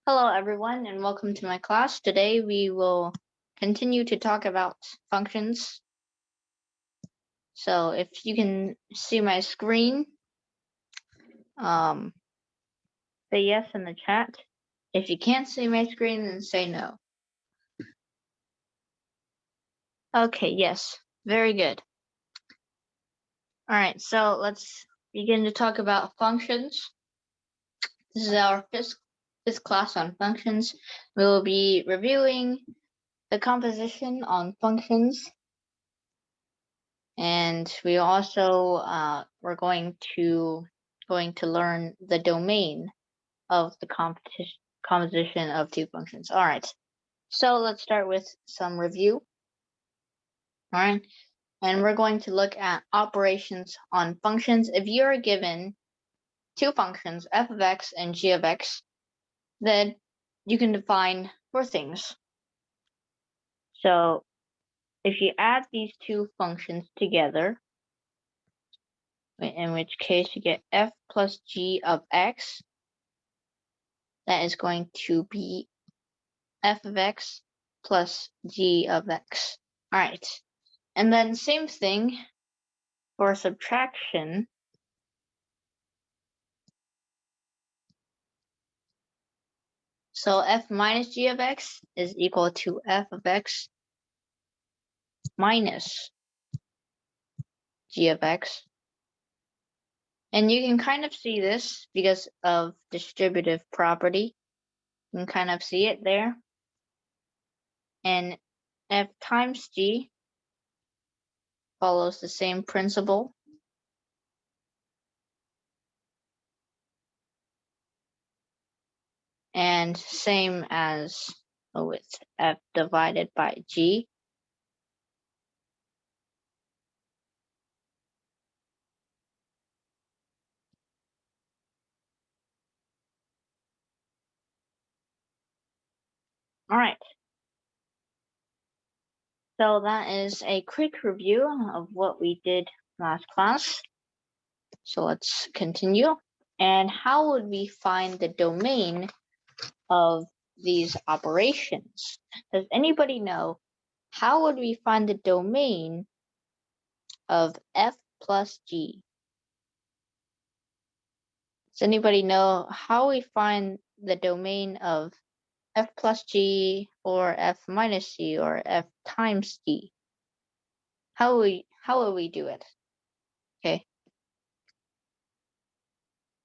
Hello, everyone, and welcome to my class. Today we will continue to talk about functions. So if you can see my screen, um, say yes in the chat. If you can't see my screen, then say no. Okay, yes, very good. All right, so let's begin to talk about functions. This is our fifth class on functions. We will be reviewing the composition on functions. And we also we're going to learn the domain of the composition of two functions. All right, so let's start with some review. All right, and we're going to look at operations on functions. If you are given two functions, f of x and g of x, then you can define four things. So if you add these two functions together, in which case you get f plus g of x, that is going to be f of x plus g of x. All right, and then same thing for subtraction. So f minus g of x is equal to f of x minus g of x. And you can kind of see this because of distributive property. You can kind of see it there. And f times g follows the same principle. And same as with f divided by g. All right. So that is a quick review of what we did last class. So let's continue. And how would we find the domain of these operations? Does anybody know how would we find the domain of f plus g? Does anybody know how we find the domain of f plus g or f minus g or f times g? How will we do it? Okay.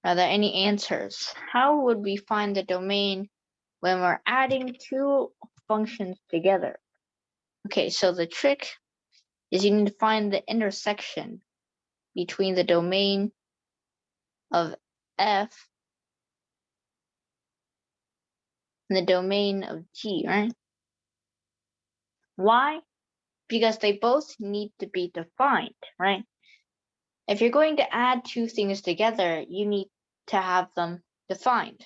Are there any answers? How would we find the domain when we're adding two functions together? Okay, so the trick is you need to find the intersection between the domain of f and the domain of g, right? Why? Because they both need to be defined, right? If you're going to add two things together, you need to have them defined.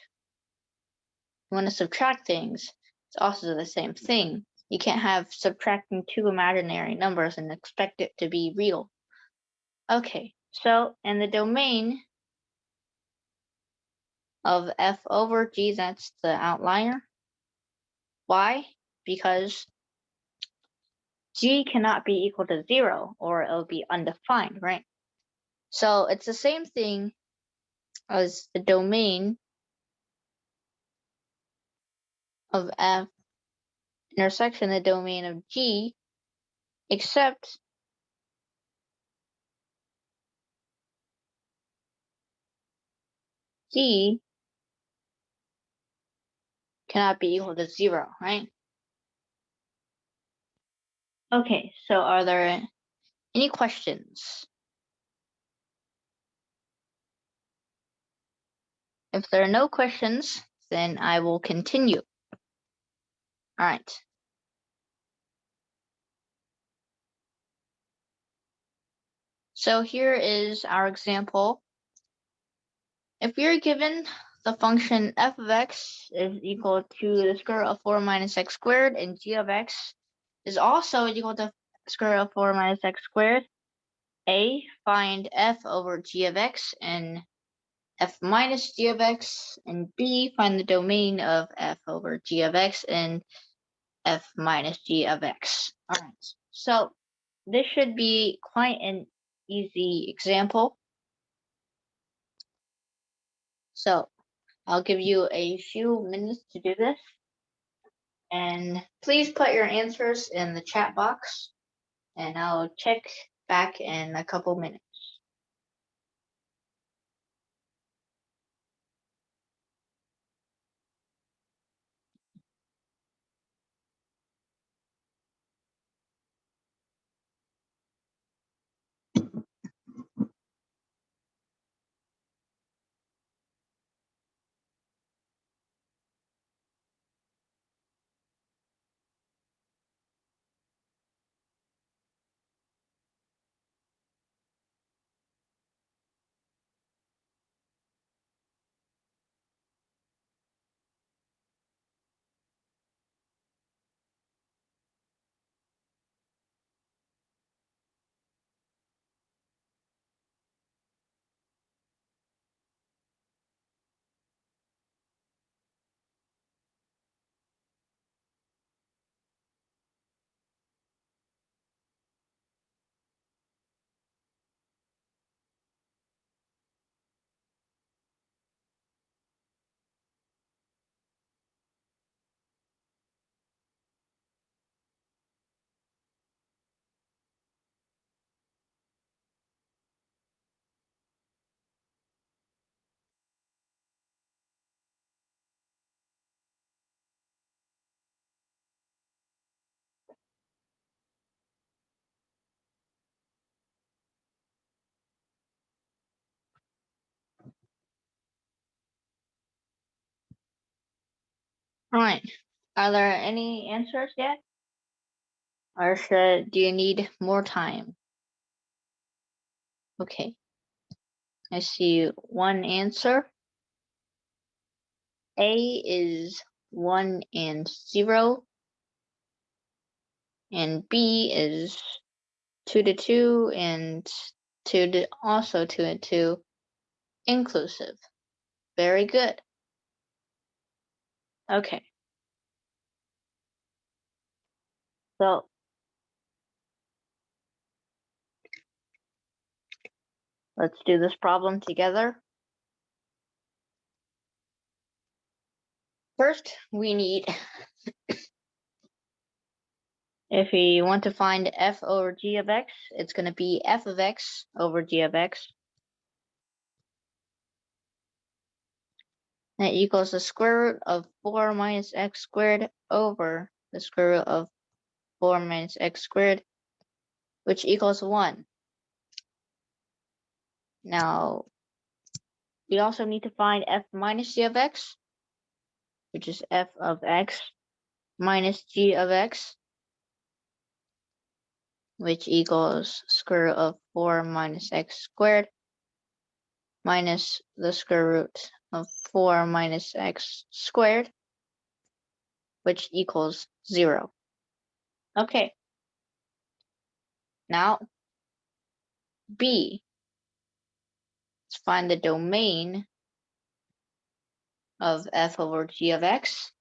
You want to subtract things, it's also the same thing. You can't have subtracting two imaginary numbers and expect it to be real. Okay, so in the domain of f over g, that's the outlier. Why? Because g cannot be equal to 0 or it'll be undefined, right? So it's the same thing as the domain of f intersection the domain of g, except g cannot be equal to 0, right? Okay, so are there any questions? If there are no questions, then I will continue. All right. So here is our example. If we are given the function f of x is equal to the square root of 4 minus x squared and g of x is also equal to square root of 4 minus x squared, find f over g of x and f minus g of x, and B, find the domain of f over g of x and f minus g of x. All right, so this should be quite an easy example. So I'll give you a few minutes to do this, and please put your answers in the chat box, and I'll check back in a couple minutes. All right, are there any answers yet? Or do you need more time? Okay, I see one answer. A is 1 and 0, and B is 2 to 2 and 2 to also 2 and 2 inclusive. Very good. Okay. So let's do this problem together. First, we need, if we want to find f over g of x, it's going to be f of x over g of x. That equals the square root of 4 minus x squared over the square root of 4 minus x squared, which equals 1. Now, we also need to find f minus g of x, which is f of x minus g of x, which equals square root of 4 minus x squared minus the square root of 4 minus x squared, which equals 0. Okay. Now, B, let's find the domain of f over g of x.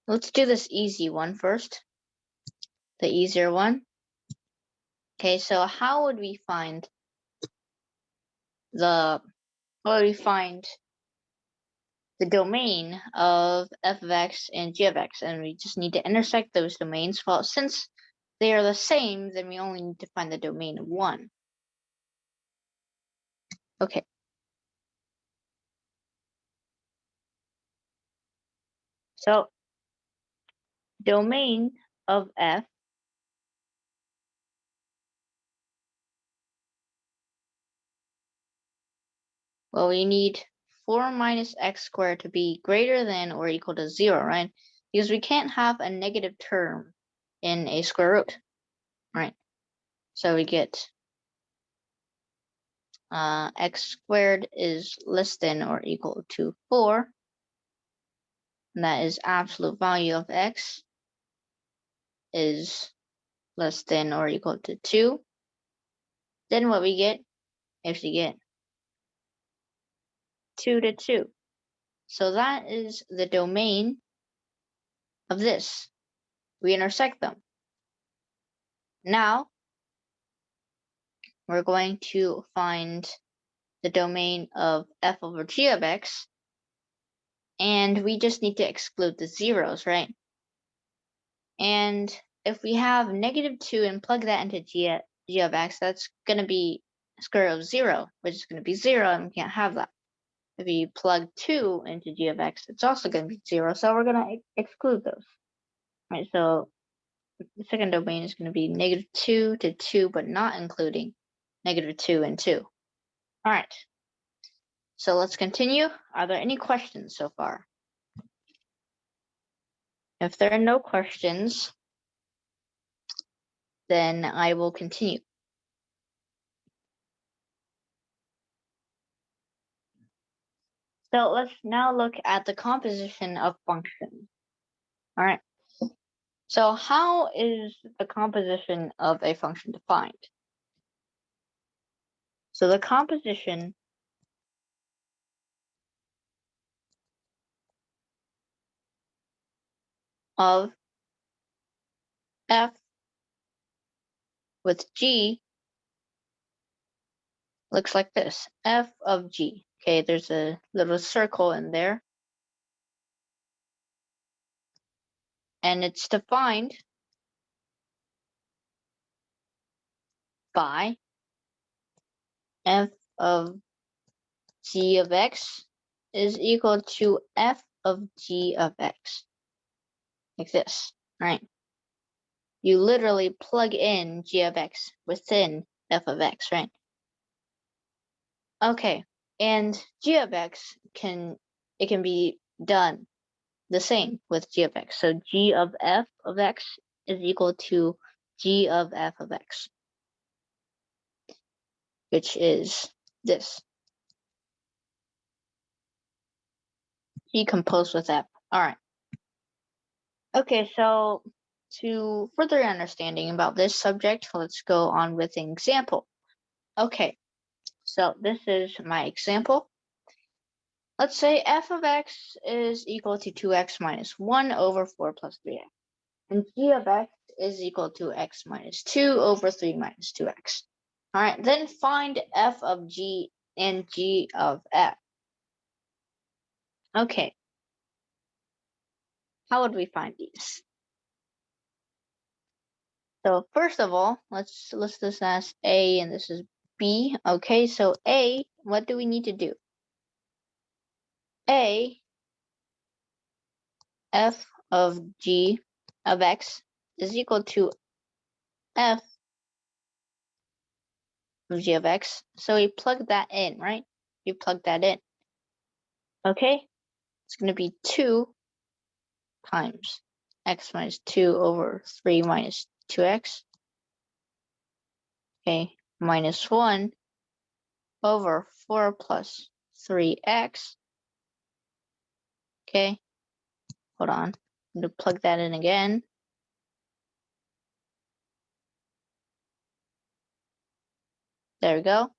Let's do this easy one first, the easier one. Okay, so how would we find the domain of f of x and g of x? And we just need to intersect those domains. Well, since they are the same, then we only need to find the domain of one. Okay. So domain of f, well, we need 4 minus x squared to be greater than or equal to 0, right? Because we can't have a negative term in a square root, right? So we get x squared is less than or equal to 4. And that is absolute value of x is less than or equal to 2. Then what we get is we get 2 to 2. So that is the domain of this. We intersect them. Now, we're going to find the domain of f over g of x, and we just need to exclude the zeros, right? And if we have -2 and plug that into g of x, that's going to be square root of 0, which is going to be 0, and we can't have that. If you plug 2 into g of x, it's also going to be 0, so we're going to exclude those. Right, so the second domain is going to be -2 to 2, but not including -2 and 2. All right, so let's continue. Are there any questions so far? If there are no questions, then I will continue. So let's now look at the composition of functions. All right. So how is the composition of a function defined? So the composition of f with g looks like this. F of g. Okay, there's a little circle in there. And it's defined by f of g of x is equal to f of g of x. Like this, right? You literally plug in g of x within f of x, right? Okay, and g of x can be done the same with g of x. So g of f of x is equal to g of f of x, which is this. G composed with f. All right. Okay, so to further understanding about this subject, let's go on with an example. Okay, so this is my example. Let's say f of x is equal to 2x minus 1 over 4 plus 3x. And g of x is equal to x minus 2 over 3 minus 2x. All right, then find f of g and g of f. Okay, how would we find these? So first of all, let's list this as A and this is B. Okay, so A, what do we need to do? A, f of g of x is equal to f of g of x. So we plug that in, right? We plug that in. Okay, it's going to be 2 times x minus 2 over 3 minus 2x. Okay, minus 1 over 4 plus 3x. Okay, hold on. I'm going to plug that in again. There we go.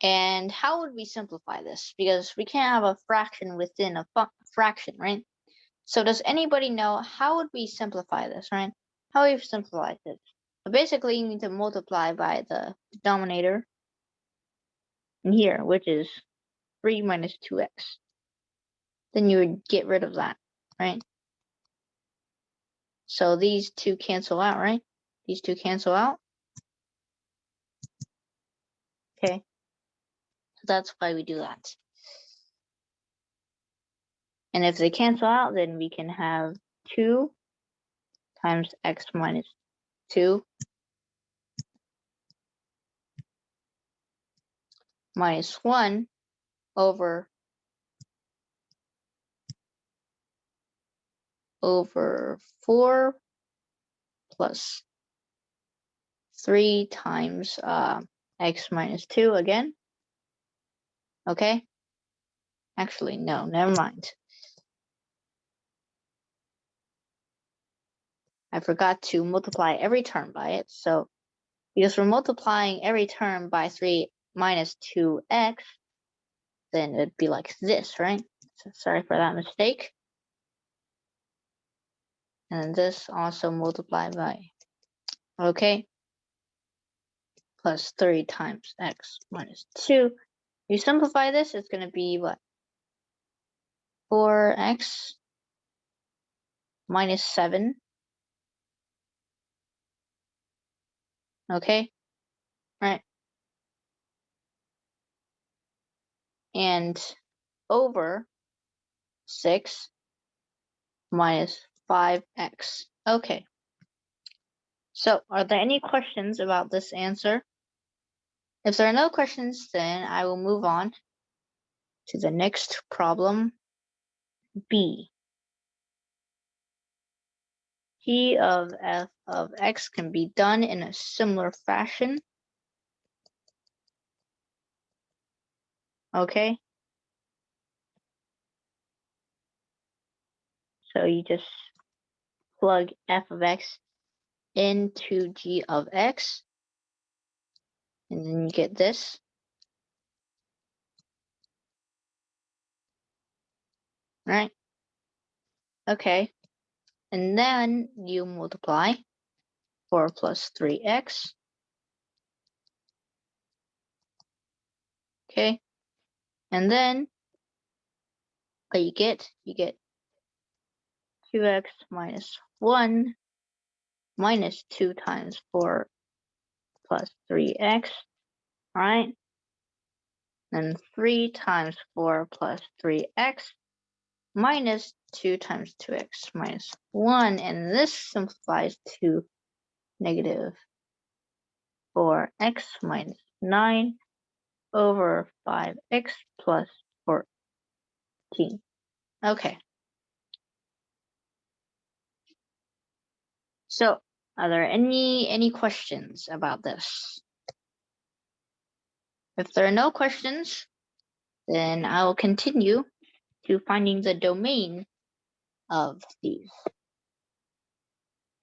And how would we simplify this? Because we can't have a fraction within a fraction, right? So does anybody know how would we simplify this, right? How we've simplified this? So basically, you need to multiply by the denominator in here, which is 3 minus 2x. Then you would get rid of that, right? So these two cancel out, right? These two cancel out. Okay. So that's why we do that. And if they cancel out, then we can have 2 times x minus 2 minus 1 over 4 plus 3 times x minus 2 again. Okay? Actually, no, never mind. I forgot to multiply every term by it. So because we're multiplying every term by 3 minus 2x, then it'd be like this, right? So sorry for that mistake. And this also multiplied by, okay, plus 3 times x minus 2. You simplify this, it's going to be what? 4x minus 7. Okay, right. And over 6 minus 5x. Okay. So are there any questions about this answer? If there are no questions, then I will move on to the next problem, B. G of f of x can be done in a similar fashion. Okay. So you just plug f of x into g of x, and then you get this. Right? Okay. And then you multiply 4 plus 3x. Okay. And then what you get 2x minus 1 minus 2 times 4 plus 3x, right? And 3 times 4 plus 3x minus 2 times 2x minus 1. And this simplifies to negative 4x minus 9 over 5x plus 14. Okay. So are there any questions about this? If there are no questions, then I will continue to finding the domain of these.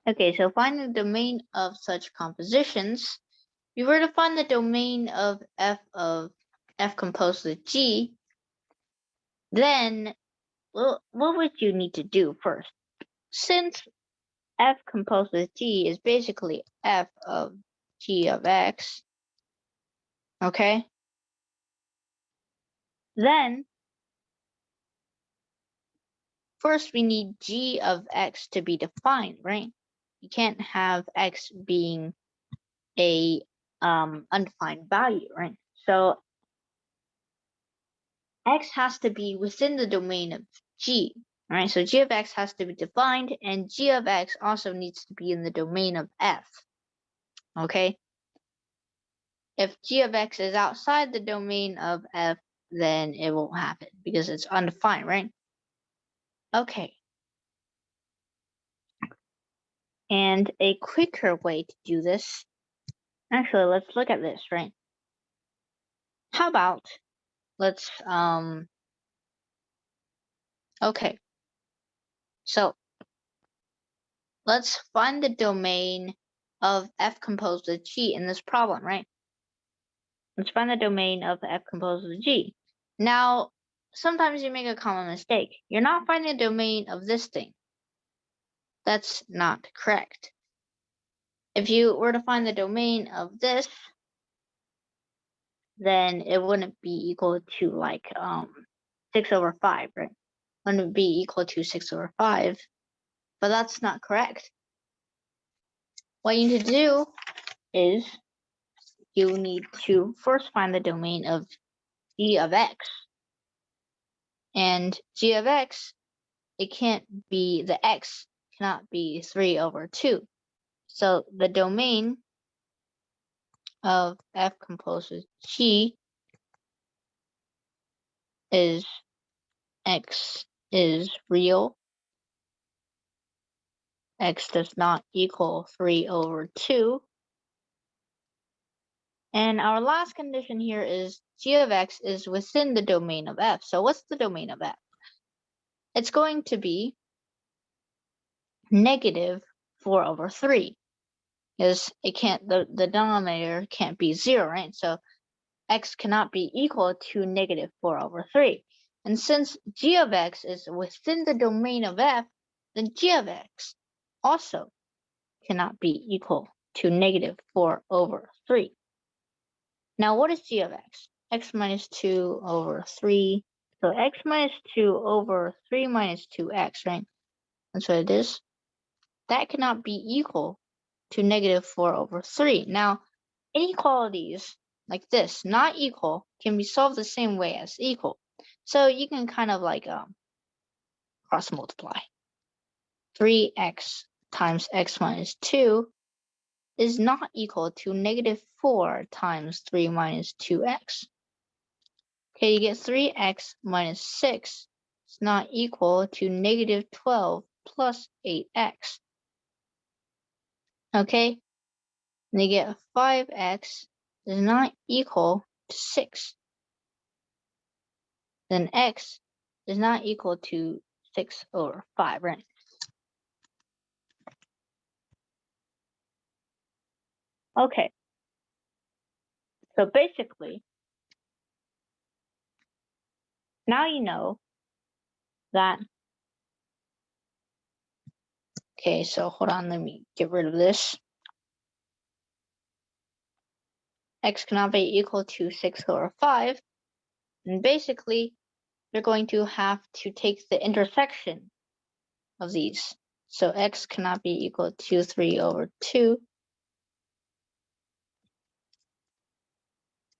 Okay, so find the domain of such compositions. If you were to find the domain of f composed with g, then what would you need to do first? Since f composed with g is basically f of g of x, okay? Then first we need g of x to be defined, right? You can't have x being a undefined value, right? So x has to be within the domain of g, right? So g of x has to be defined, and g of x also needs to be in the domain of f, okay? If g of x is outside the domain of f, then it won't happen because it's undefined, right? Okay. And a quicker way to do this, actually, let's look at this, right? How about let's okay, so let's find the domain of f composed with g in this problem, right? Let's find the domain of f composed with g. Now, sometimes you make a common mistake. You're not finding the domain of this thing. That's not correct. If you were to find the domain of this, then it wouldn't be equal to like 6 over 5, right? Wouldn't be equal to 6 over 5, but that's not correct. What you need to do is you need to first find the domain of g of x. And g of x, it can't be, the x cannot be 3 over 2. So the domain of f composed with g is x is real, x does not equal 3 over 2. And our last condition here is g of x is within the domain of f. So what's the domain of f? It's going to be negative 4 over 3. Because it can't, the denominator can't be 0, right? So x cannot be equal to negative 4 over 3. And since g of x is within the domain of f, then g of x also cannot be equal to negative 4 over 3. Now, what is g of x? X minus 2 over 3. So x minus 2 over 3 minus 2x, right? That's what it is. That cannot be equal to negative 4 over 3. Now, inequalities like this, not equal, can be solved the same way as equal. So you can kind of like cross multiply. 3x times x minus 2 is not equal to negative 4 times 3 minus 2x. Okay, you get 3x minus 6 is not equal to negative 12 plus 8x. Okay, and you get 5x is not equal to 6. Then x is not equal to 6 over 5, right? Okay, so basically, now you know that. Okay, so hold on, let me get rid of this. X cannot be equal to 6 over 5. And basically, you're going to have to take the intersection of these. So x cannot be equal to 3 over 2.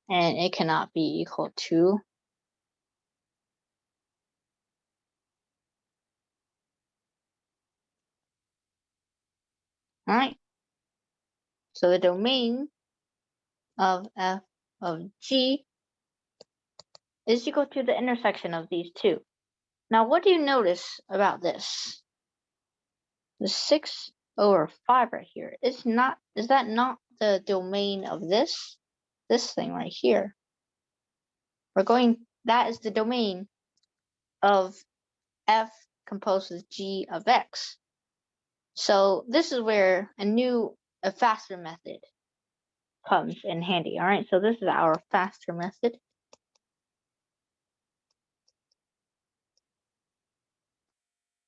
And it cannot be equal to Alright, so the domain of f of g is equal to the intersection of these two. Now, what do you notice about this? The 6 over 5 right here is that not the domain of this thing right here? That is the domain of f composed with g of x. So this is where a faster method comes in handy. All right, so this is our faster method.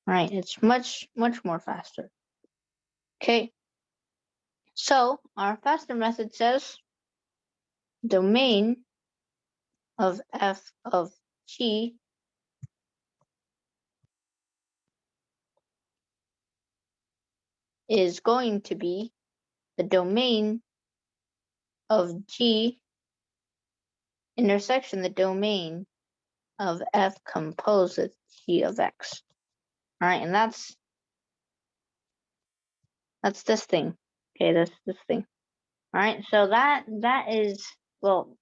All right, it's much more faster. Okay, so our faster method says domain of f of g is going to be the domain of g intersection the domain of f composed with g of x. All right, and that's this thing. Okay, that's this thing. All right, so that is, well,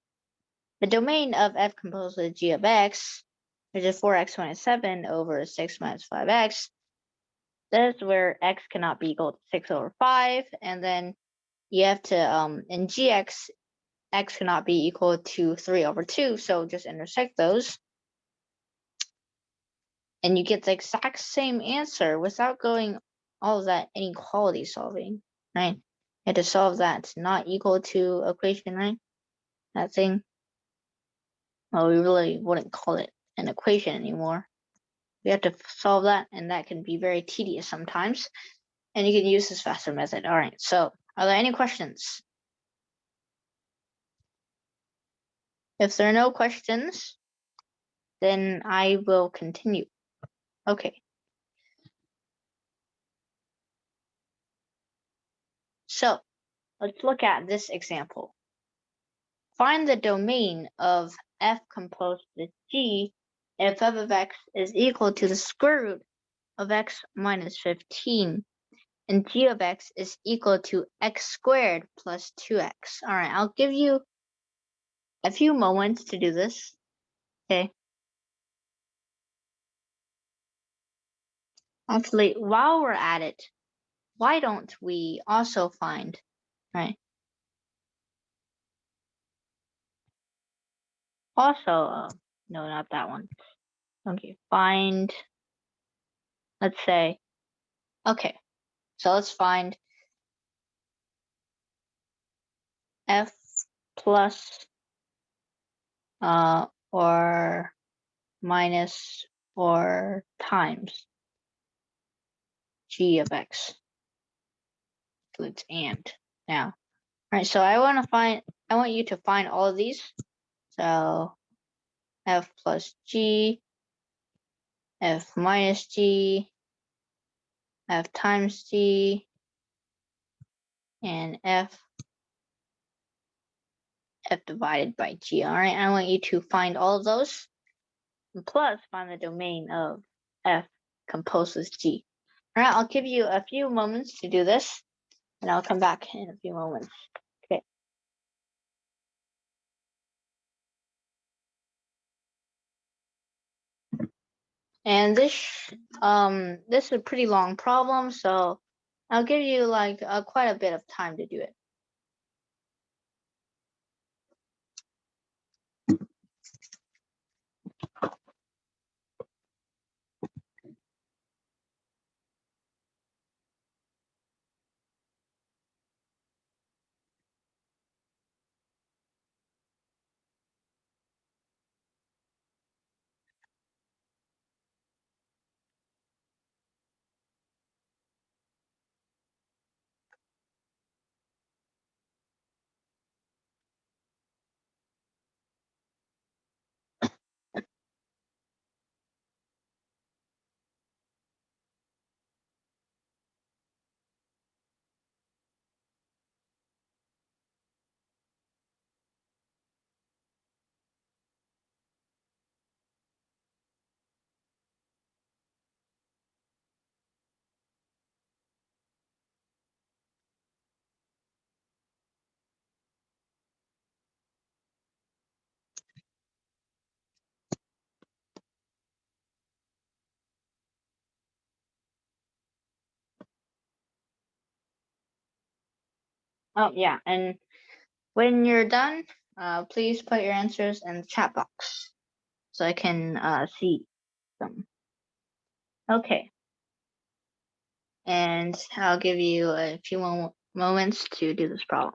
the domain of f composed with g of x, which is 4x minus 7 over 6 minus 5x. This is where x cannot be equal to 6 over 5, and then you have to, in gx, x cannot be equal to 3 over 2, so just intersect those. And you get the exact same answer without going all of that inequality solving, right? You have to solve that not equal to equation, right? That thing. Well, we really wouldn't call it an equation anymore. We have to solve that, and that can be very tedious sometimes. And you can use this faster method. All right, so are there any questions? If there are no questions, then I will continue. Okay. So let's look at this example. Find the domain of f composed with g if f of x is equal to the square root of x minus 15 and g of x is equal to x squared plus 2x. All right, I'll give you a few moments to do this. Okay. Actually, while we're at it, why don't we also find, right? Also, no, not that one. Okay, find, let's say, okay, so let's find f plus or minus or times g of x. So it's and now. All right, so I want you to find all of these. So f plus g, f minus g, f times g, and f divided by g. All right, I want you to find all of those, and plus find the domain of f composes g. All right, I'll give you a few moments to do this, and I'll come back in a few moments. Okay. And this is a pretty long problem, so I'll give you like quite a bit of time to do it. Oh yeah, and when you're done, please put your answers in the chat box so I can see them. Okay. And I'll give you a few moments to do this problem.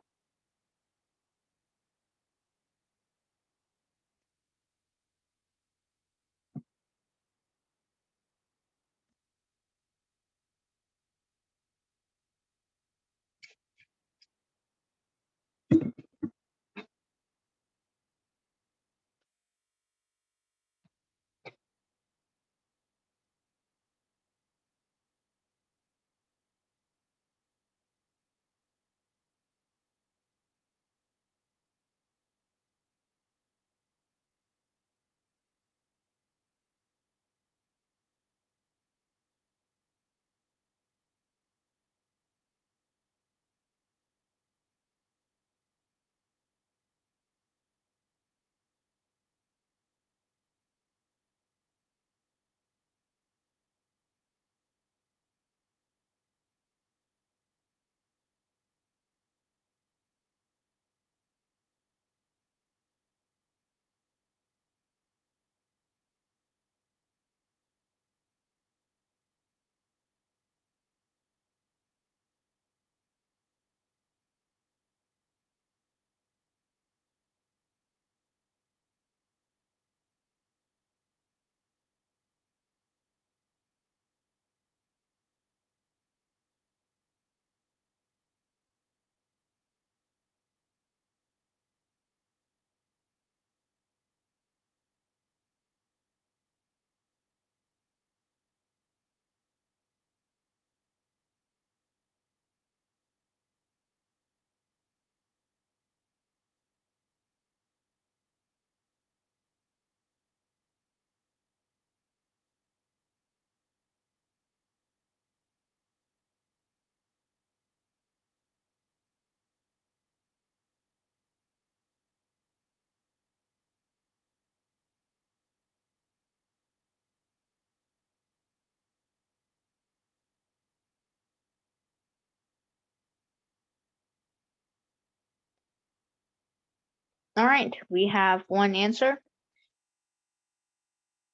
All right, we have one answer.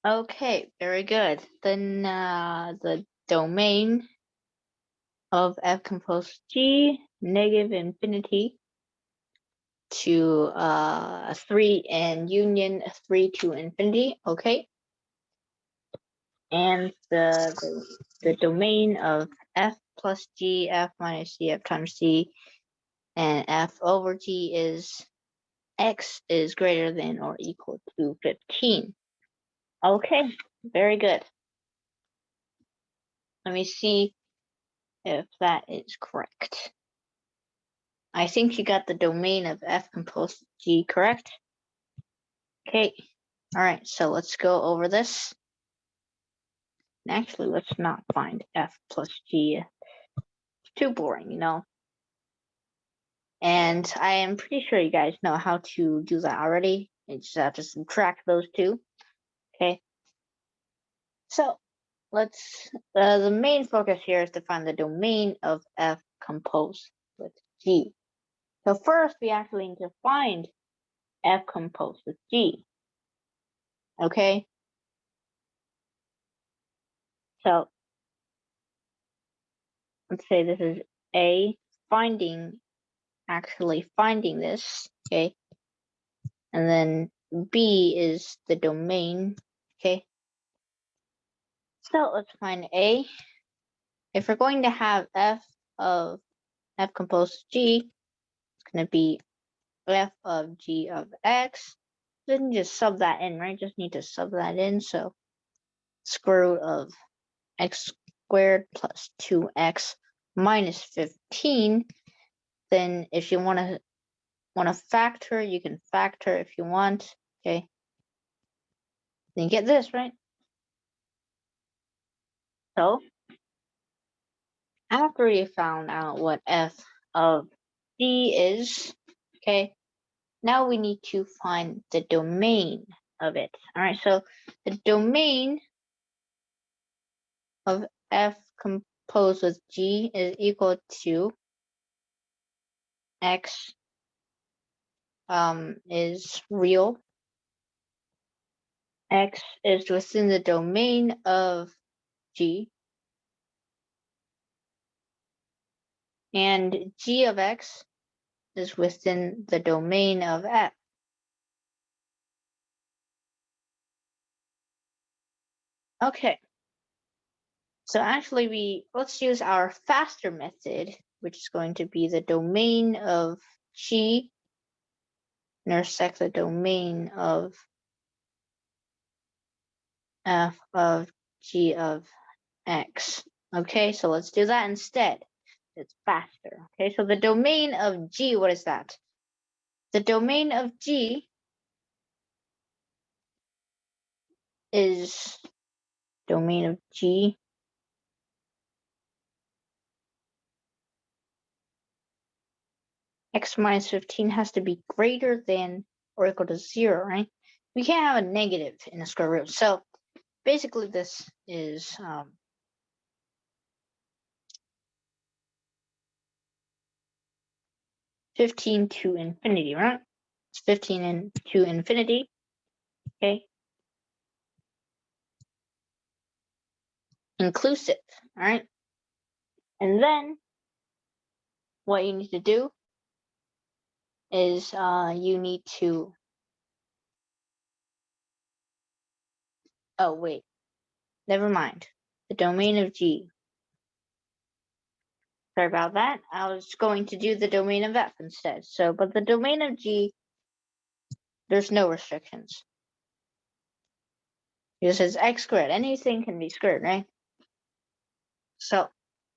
Okay, very good. Then the domain of f composes g, negative infinity to 3 and union 3 to infinity. Okay. And the domain of f plus g, f minus g, f times g, and f over g is x is greater than or equal to 15. Okay, very good. Let me see if that is correct. I think you got the domain of f composed g correct. Okay, all right, so let's go over this. And actually, let's not find f plus g. It's too boring, you know. And I am pretty sure you guys know how to do that already. You just have to subtract those two. Okay. So let's, the main focus here is to find the domain of f composed with g. So first, we actually need to find f composed with g. Okay. So let's say this is A, actually finding this. Okay. And then B is the domain. Okay. So let's find A. If we're going to have f of f composed of g, it's going to be f of g of x. Then just sub that in, right? Just need to sub that in. So square root of x squared plus 2x minus 15. Then if you want to factor, you can factor if you want. Okay. Then you get this, right? So after you found out what f of g is, okay, now we need to find the domain of it. All right, so the domain of f composed with g is equal to x is real. X is within the domain of g. And g of x is within the domain of f. Okay. So actually let's use our faster method, which is going to be the domain of g intersect the domain of f of g of x. Okay, so let's do that instead. It's faster. Okay, so the domain of g, what is that? The domain of g is domain of g x minus 15 has to be greater than or equal to 0, right? We can't have a negative in the square root. So basically this is 15 to infinity, right? It's 15 to infinity. Okay. Inclusive, all right? And then what you need to do is you need to, oh wait, never mind. The domain of g. Sorry about that. I was going to do the domain of f instead. So, but the domain of g, there's no restrictions. It says x squared. Anything can be squared, right? So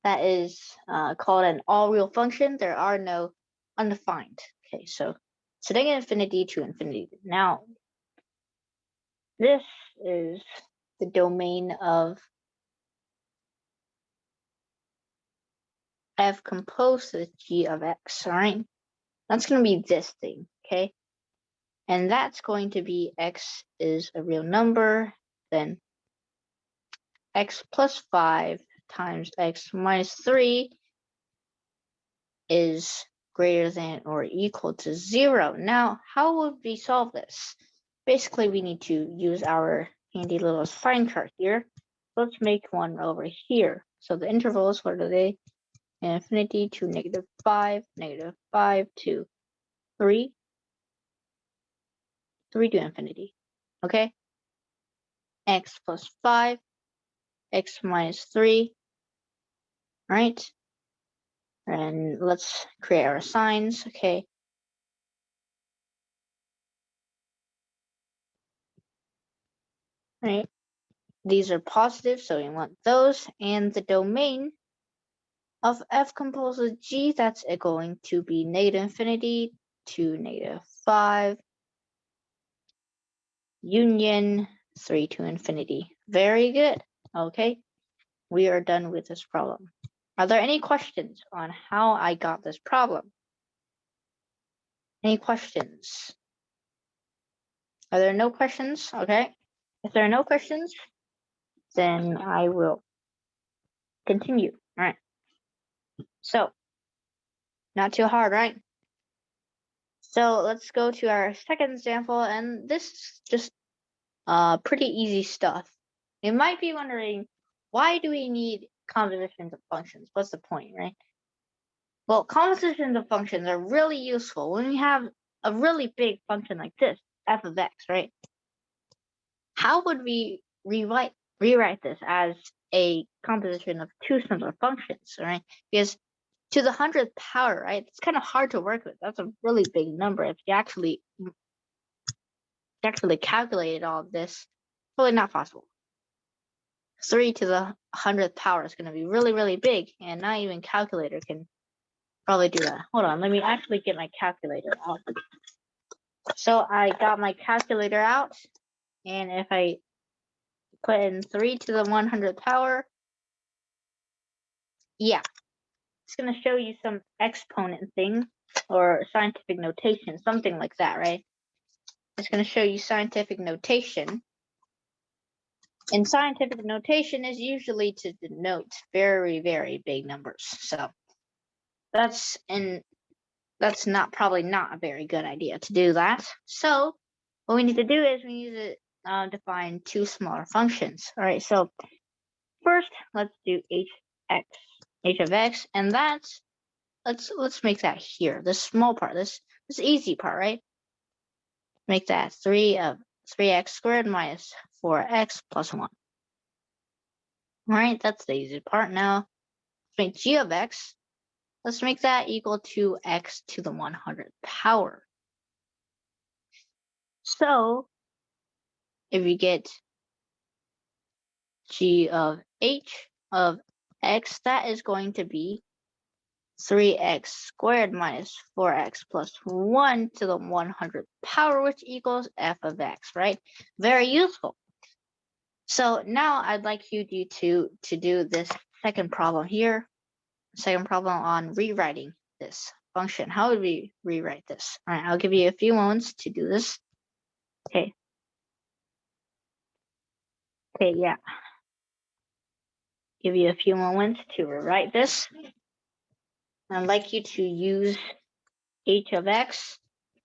that is called an all real function. There are no undefined. Okay, so setting infinity to infinity. Now, this is the domain of f composed with g of x, all right? That's going to be this thing, okay? And that's going to be x is a real number, then x plus 5 times x minus 3 is greater than or equal to 0. Now, how would we solve this? Basically, we need to use our handy little sign chart here. Let's make one over here. So the intervals, what are they? Infinity to -5, -5 to 3, 3 to infinity. Okay? X plus 5, x minus 3, right? And let's create our signs, okay? Right? These are positive, so we want those. And the domain of f composite g, that's going to be negative infinity to negative 5, union 3 to infinity. Very good. Okay, we are done with this problem. Are there any questions on how I got this problem? Any questions? Are there no questions? Okay. If there are no questions, then I will continue. All right. So, not too hard, right? So let's go to our second example, and this is just pretty easy stuff. You might be wondering, why do we need compositions of functions? What's the point, right? Well, compositions of functions are really useful when we have a really big function like this, f of x, right? How would we rewrite this as a composition of two similar functions, right? Because to the 100th power, right? It's kind of hard to work with. That's a really big number. If you actually calculated all of this, really not possible. 3 to the 100th power is going to be really, really big, and not even calculator can probably do that. Hold on, let me actually get my calculator out. So I got my calculator out, and if I put in 3 to the 100th power, yeah, it's going to show you some exponent thing or scientific notation, something like that, right? It's going to show you scientific notation. And scientific notation is usually to denote very, very big numbers. So that's probably not a very good idea to do that. So what we need to do is we need to define two smaller functions. All right, so first let's do h of x, and that's let's make that here, this small part, this easy part, right? Make that 3x squared minus 4x plus 1. All right, that's the easy part. Now let's make g of x. Let's make that equal to x to the 100th power. So if you get g of h of x, that is going to be 3x squared minus 4x plus 1 to the 100th power, which equals f of x, right? Very useful. So now I'd like you to do this second problem here, second problem on rewriting this function. How would we rewrite this? All right, I'll give you a few moments to do this. Okay. Okay, yeah. Give you a few moments to rewrite this. I'd like you to use h of x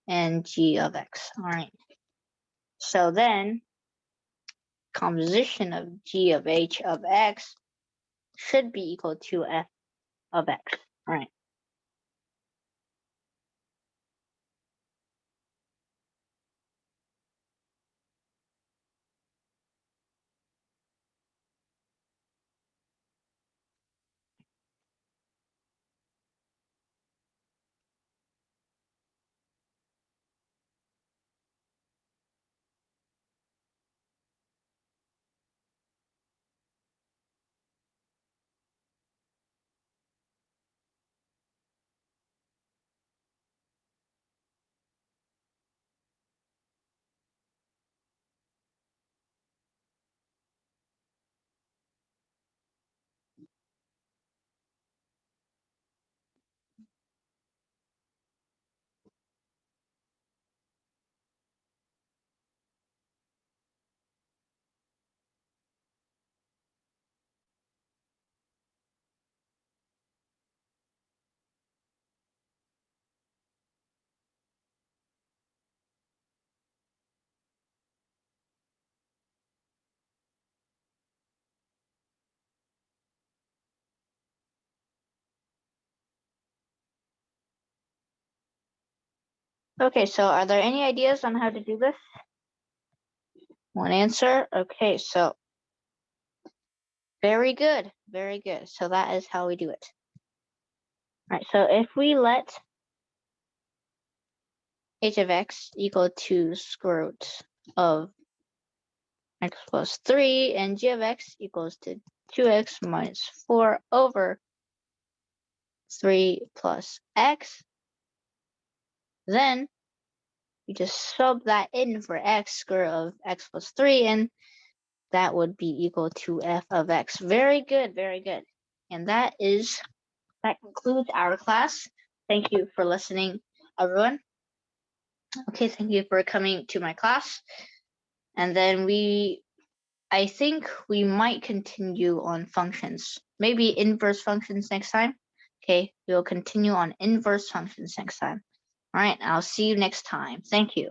and g of x. All right. So then composition of g of h of x should be equal to f of x. All right. Okay, so are there any ideas on how to do this? One answer. Okay, so very good, very good. So that is how we do it. All right, so if we let h of x equal to square root of x plus 3 and g of x equals to 2x minus 4 over 3 plus x, then you just sub that in for x, square root of x plus 3, and that would be equal to f of x. Very good, very good. And that concludes our class. Thank you for listening, everyone. Okay, thank you for coming to my class. And then I think we might continue on functions, maybe inverse functions next time. Okay, we will continue on inverse functions next time. All right, I'll see you next time. Thank you.